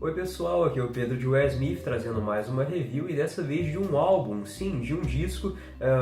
Oi pessoal, aqui é o Pedro de Wes Smith trazendo mais uma review e dessa vez de um álbum, sim, de um disco.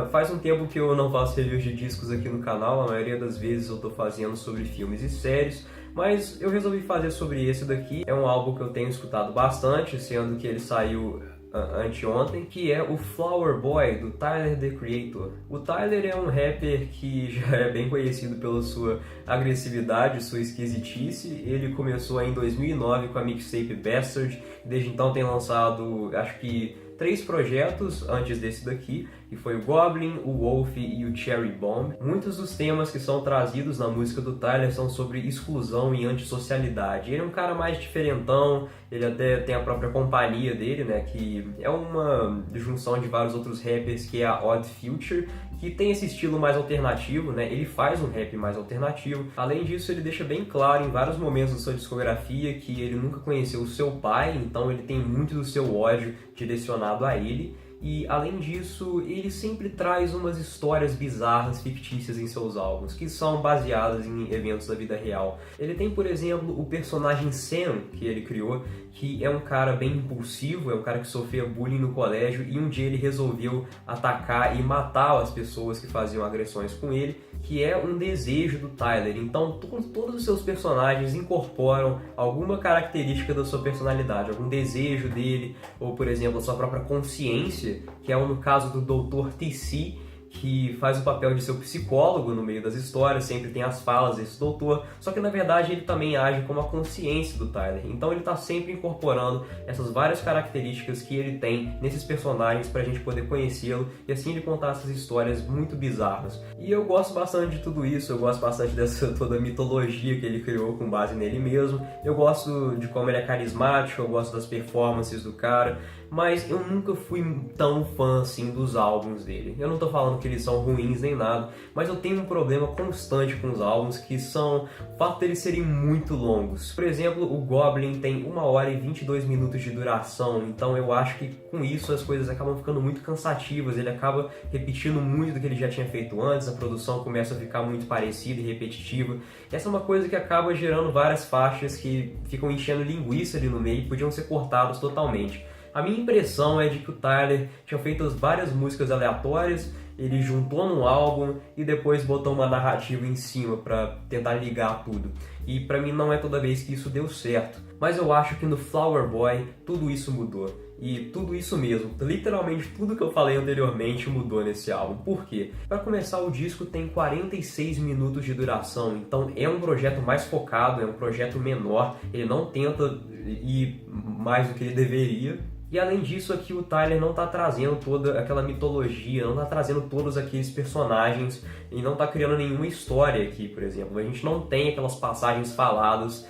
Faz um tempo que eu não faço reviews de discos aqui no canal, a maioria das vezes eu tô fazendo sobre filmes e séries, mas eu resolvi fazer sobre esse daqui. É um álbum que eu tenho escutado bastante, sendo que ele saiu anteontem, que é o Flower Boy, do Tyler, The Creator. O Tyler é um rapper que já é bem conhecido pela sua agressividade, sua esquisitice. Ele começou em 2009 com a mixtape Bastard, desde então tem lançado, acho que 3 projetos antes desse daqui, que foi o Goblin, o Wolf e o Cherry Bomb. Muitos dos temas que são trazidos na música do Tyler são sobre exclusão e antissocialidade. Ele é um cara mais diferentão, ele até tem a própria companhia dele, né, que é uma junção de vários outros rappers, que é a Odd Future, que tem esse estilo mais alternativo, né? Ele faz um rap mais alternativo. Além disso, ele deixa bem claro em vários momentos da sua discografia que ele nunca conheceu o seu pai, então ele tem muito do seu ódio direcionado a ele. E, além disso, ele sempre traz umas histórias bizarras, fictícias em seus álbuns, que são baseadas em eventos da vida real. Ele tem, por exemplo, o personagem Sam, que ele criou, que é um cara bem impulsivo, é um cara que sofria bullying no colégio, e um dia ele resolveu atacar e matar as pessoas que faziam agressões com ele, que é um desejo do Tyler. Então, todos os seus personagens incorporam alguma característica da sua personalidade, algum desejo dele, ou, por exemplo, a sua própria consciência, que é no caso do Dr. TC, que faz o papel de seu psicólogo no meio das histórias, sempre tem as falas desse doutor, só que na verdade ele também age como a consciência do Tyler. Então ele está sempre incorporando essas várias características que ele tem nesses personagens para a gente poder conhecê-lo e assim ele contar essas histórias muito bizarras. E eu gosto bastante de tudo isso, eu gosto bastante dessa toda a mitologia que ele criou com base nele mesmo, eu gosto de como ele é carismático, eu gosto das performances do cara, mas eu nunca fui tão fã assim dos álbuns dele. Eu não tô falando que eles são ruins nem nada, mas eu tenho um problema constante com os álbuns, que são o fato deles serem muito longos. Por exemplo, o Goblin tem 1 hora e 22 minutos de duração, então eu acho que com isso as coisas acabam ficando muito cansativas, ele acaba repetindo muito do que ele já tinha feito antes, a produção começa a ficar muito parecida e repetitiva. Essa é uma coisa que acaba gerando várias faixas que ficam enchendo linguiça ali no meio e podiam ser cortadas totalmente. A minha impressão é de que o Tyler tinha feito várias músicas aleatórias, ele juntou num álbum e depois botou uma narrativa em cima para tentar ligar tudo. E pra mim não é toda vez que isso deu certo. Mas eu acho que no Flower Boy tudo isso mudou. E tudo isso mesmo, literalmente tudo que eu falei anteriormente mudou nesse álbum. Por quê? Para começar, o disco tem 46 minutos de duração, então é um projeto mais focado, é um projeto menor, ele não tenta ir mais do que ele deveria. E além disso, aqui o Tyler não está trazendo toda aquela mitologia, não está trazendo todos aqueles personagens e não está criando nenhuma história aqui, por exemplo. A gente não tem aquelas passagens faladas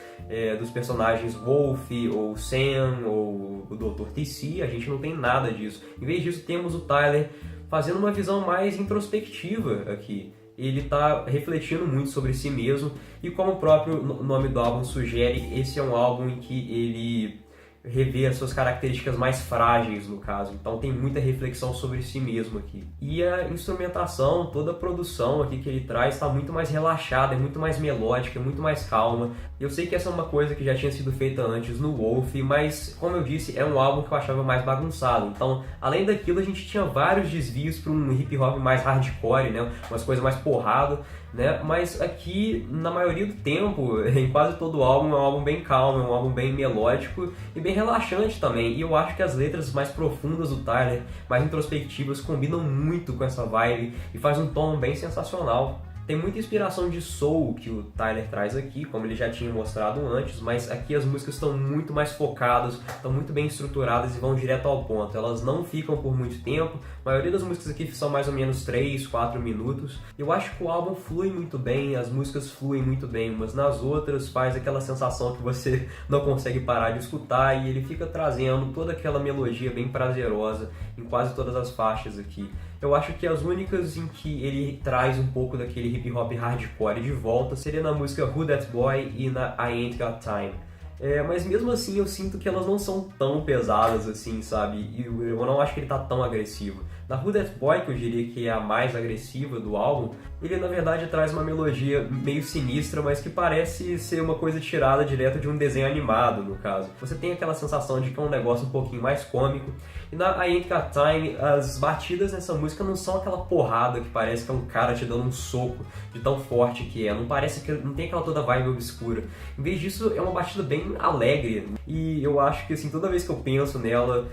dos personagens Wolf, ou Sam, ou o Dr. TC, a gente não tem nada disso. Em vez disso, temos o Tyler fazendo uma visão mais introspectiva aqui. Ele está refletindo muito sobre si mesmo e, como o próprio nome do álbum sugere, esse é um álbum em que ele rever as suas características mais frágeis, no caso. Então tem muita reflexão sobre si mesmo aqui. E a instrumentação, toda a produção aqui que ele traz está muito mais relaxada, é muito mais melódica, é muito mais calma. Eu sei que essa é uma coisa que já tinha sido feita antes no Wolf, mas, como eu disse, é um álbum que eu achava mais bagunçado. Então, além daquilo, a gente tinha vários desvios para um hip hop mais hardcore, né? Umas coisas mais porrada, né? Mas aqui, na maioria do tempo, em quase todo o álbum, é um álbum bem calmo, é um álbum bem melódico e bem relaxante também. E eu acho que as letras mais profundas do Tyler, mais introspectivas, combinam muito com essa vibe e faz um tom bem sensacional. Tem muita inspiração de soul que o Tyler traz aqui, como ele já tinha mostrado antes, mas aqui as músicas estão muito mais focadas, estão muito bem estruturadas e vão direto ao ponto. Elas não ficam por muito tempo, a maioria das músicas aqui são mais ou menos 3, 4 minutos. Eu acho que o álbum flui muito bem, as músicas fluem muito bem, mas nas outras faz aquela sensação que você não consegue parar de escutar e ele fica trazendo toda aquela melodia bem prazerosa em quase todas as faixas aqui. Eu acho que as únicas em que ele traz um pouco daquele hip hop hardcore de volta seria na música Who That Boy e na I Ain't Got Time. Mas mesmo assim eu sinto que elas não são tão pesadas assim, sabe? E eu não acho que ele tá tão agressivo. Na Who That Boy, que eu diria que é a mais agressiva do álbum, ele na verdade traz uma melodia meio sinistra, mas que parece ser uma coisa tirada direto de um desenho animado, no caso. Você tem aquela sensação de que é um negócio um pouquinho mais cômico. E na I Ain't Got Time, as batidas nessa música não são aquela porrada que parece que é um cara te dando um soco de tão forte que é. Não parece que não tem aquela toda vibe obscura. Em vez disso, é uma batida bem alegre. E eu acho que assim, toda vez que eu penso nela,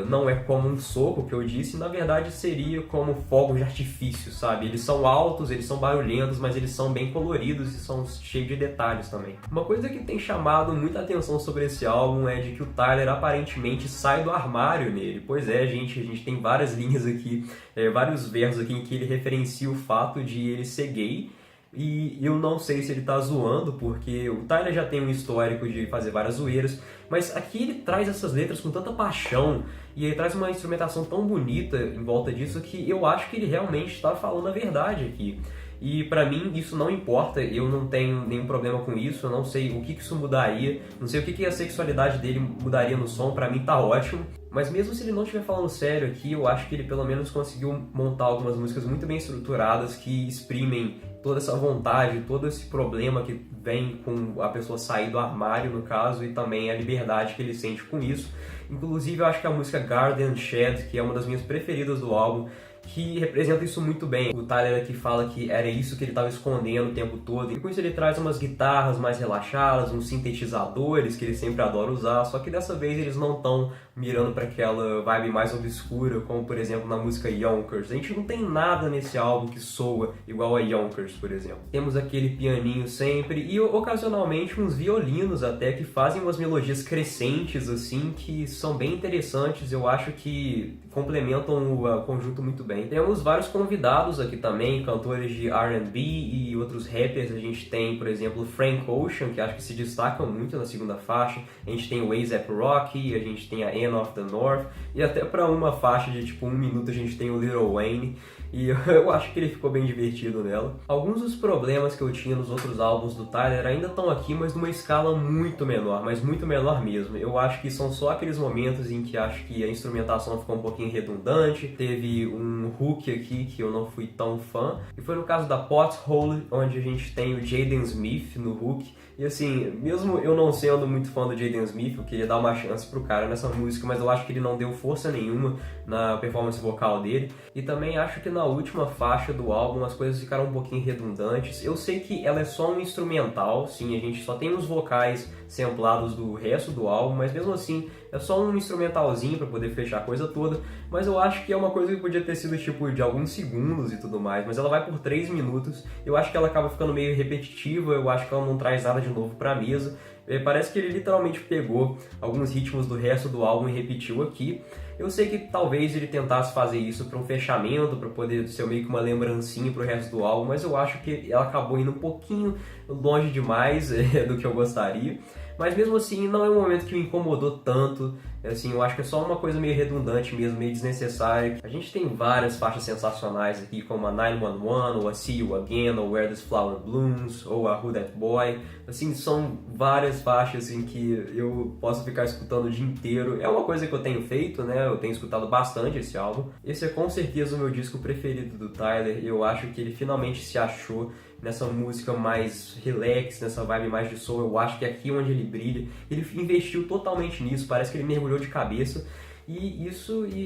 não é como um soco que eu disse, na verdade seria como fogos de artifício, sabe? Eles são altos, eles são barulhentos, mas eles são bem coloridos e são cheios de detalhes também. Uma coisa que tem chamado muita atenção sobre esse álbum é de que o Tyler aparentemente sai do armário nele. Pois é, gente, a gente tem várias linhas aqui, vários versos aqui em que ele referencia o fato de ele ser gay. E eu não sei se ele tá zoando, porque o Tyler já tem um histórico de fazer várias zoeiras, mas aqui ele traz essas letras com tanta paixão e ele traz uma instrumentação tão bonita em volta disso que eu acho que ele realmente está falando a verdade aqui. E pra mim isso não importa, eu não tenho nenhum problema com isso, eu não sei o que isso mudaria, não sei o que a sexualidade dele mudaria no som, pra mim tá ótimo. Mas mesmo se ele não estiver falando sério aqui, eu acho que ele pelo menos conseguiu montar algumas músicas muito bem estruturadas que exprimem toda essa vontade, todo esse problema que vem com a pessoa sair do armário, no caso, e também a liberdade que ele sente com isso. Inclusive, eu acho que a música Garden Shed, que é uma das minhas preferidas do álbum, que representa isso muito bem. O Tyler aqui fala que era isso que ele estava escondendo o tempo todo. E com isso ele traz umas guitarras mais relaxadas, uns sintetizadores que ele sempre adora usar, só que dessa vez eles não estão mirando para aquela vibe mais obscura, como por exemplo na música Yonkers. A gente não tem nada nesse álbum que soa igual a Yonkers, por exemplo. Temos aquele pianinho sempre e ocasionalmente uns violinos até que fazem umas melodias crescentes assim que são bem interessantes. Eu acho que complementam o conjunto muito bem. Temos vários convidados aqui também, cantores de R&B e outros rappers. A gente tem, por exemplo, Frank Ocean, que acho que se destaca muito na segunda faixa. A gente tem o A$AP Rocky, a gente tem a Anne of the North, e até para uma faixa de tipo 1 minuto a gente tem o Lil Wayne. E eu acho que ele ficou bem divertido nela. Alguns dos problemas que eu tinha nos outros álbuns do Tyler ainda estão aqui, mas numa escala muito menor, mas muito menor mesmo. Eu acho que são só aqueles momentos em que acho que a instrumentação ficou um pouquinho redundante. Teve um hook aqui que eu não fui tão fã, e foi no caso da Pothole, onde a gente tem o Jaden Smith no hook. E assim, mesmo eu não sendo muito fã do Jaden Smith, eu queria dar uma chance pro cara nessa música, mas eu acho que ele não deu força nenhuma na performance vocal dele. E também acho que na última faixa do álbum as coisas ficaram um pouquinho redundantes. Eu sei que ela é só um instrumental, sim, a gente só tem os vocais samplados do resto do álbum, mas mesmo assim é só um instrumentalzinho para poder fechar a coisa toda. Mas eu acho que é uma coisa que podia ter sido tipo de alguns segundos e tudo mais, mas ela vai por 3 minutos. Eu acho que ela acaba ficando meio repetitiva, eu acho que ela não traz nada de novo pra mesa. Parece que ele literalmente pegou alguns ritmos do resto do álbum e repetiu aqui. Eu sei que talvez ele tentasse fazer isso para um fechamento, para poder ser meio que uma lembrancinha pro resto do álbum, mas eu acho que ela acabou indo um pouquinho longe demais do que eu gostaria. Mas mesmo assim, não é um momento que me incomodou tanto. Assim, eu acho que é só uma coisa meio redundante mesmo, meio desnecessária. A gente tem várias faixas sensacionais aqui, como a 911, ou a See You Again, ou Where This Flower Blooms, ou a Who That Boy. Assim, são várias faixas em que eu posso ficar escutando o dia inteiro. É uma coisa que eu tenho feito, né? Eu tenho escutado bastante esse álbum. Esse é com certeza o meu disco preferido do Tyler. Eu acho que ele finalmente se achou nessa música mais relax, nessa vibe mais de soul. Eu acho que é aqui onde ele brilha. Ele investiu totalmente nisso, parece que ele mergulhou de cabeça. E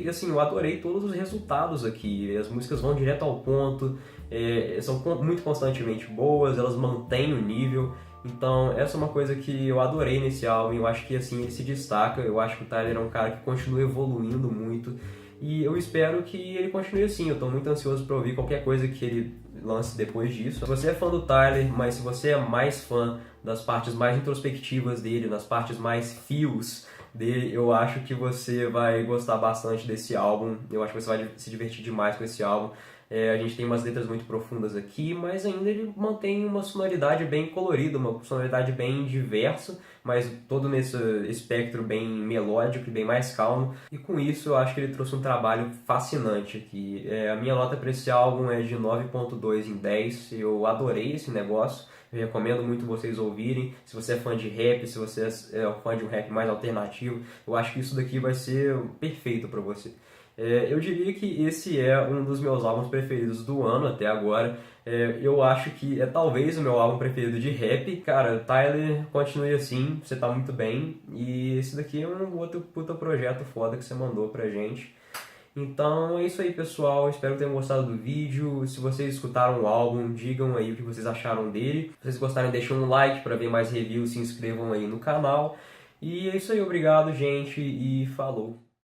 assim, eu adorei todos os resultados aqui. As músicas vão direto ao ponto, são muito constantemente boas, elas mantêm o nível. Então, essa é uma coisa que eu adorei nesse álbum. Eu acho que assim, ele se destaca. Eu acho que o Tyler é um cara que continua evoluindo muito. E eu espero que ele continue assim. Eu estou muito ansioso para ouvir qualquer coisa que ele lance depois disso. Se você é fã do Tyler, mas se você é mais fã das partes mais introspectivas dele, das partes mais feels dele, eu acho que você vai gostar bastante desse álbum. Eu acho que você vai se divertir demais com esse álbum. A gente tem umas letras muito profundas aqui, mas ainda ele mantém uma sonoridade bem colorida, uma sonoridade bem diversa, mas todo nesse espectro bem melódico e bem mais calmo. E com isso eu acho que ele trouxe um trabalho fascinante aqui. A minha nota para esse álbum é de 9.2 em 10. Eu adorei esse negócio. Eu recomendo muito vocês ouvirem. Se você é fã de rap, se você é fã de um rap mais alternativo, eu acho que isso daqui vai ser perfeito para você. Eu diria que esse é um dos meus álbuns preferidos do ano até agora. Eu acho que é talvez o meu álbum preferido de rap. Cara, Tyler, continue assim, você tá muito bem. E esse daqui é um outro puta projeto foda que você mandou pra gente. Então é isso aí, pessoal. Espero que tenham gostado do vídeo. Se vocês escutaram o álbum, digam aí o que vocês acharam dele. Se vocês gostarem, deixem um like para ver mais reviews, se inscrevam aí no canal. E é isso aí, obrigado, gente, e falou!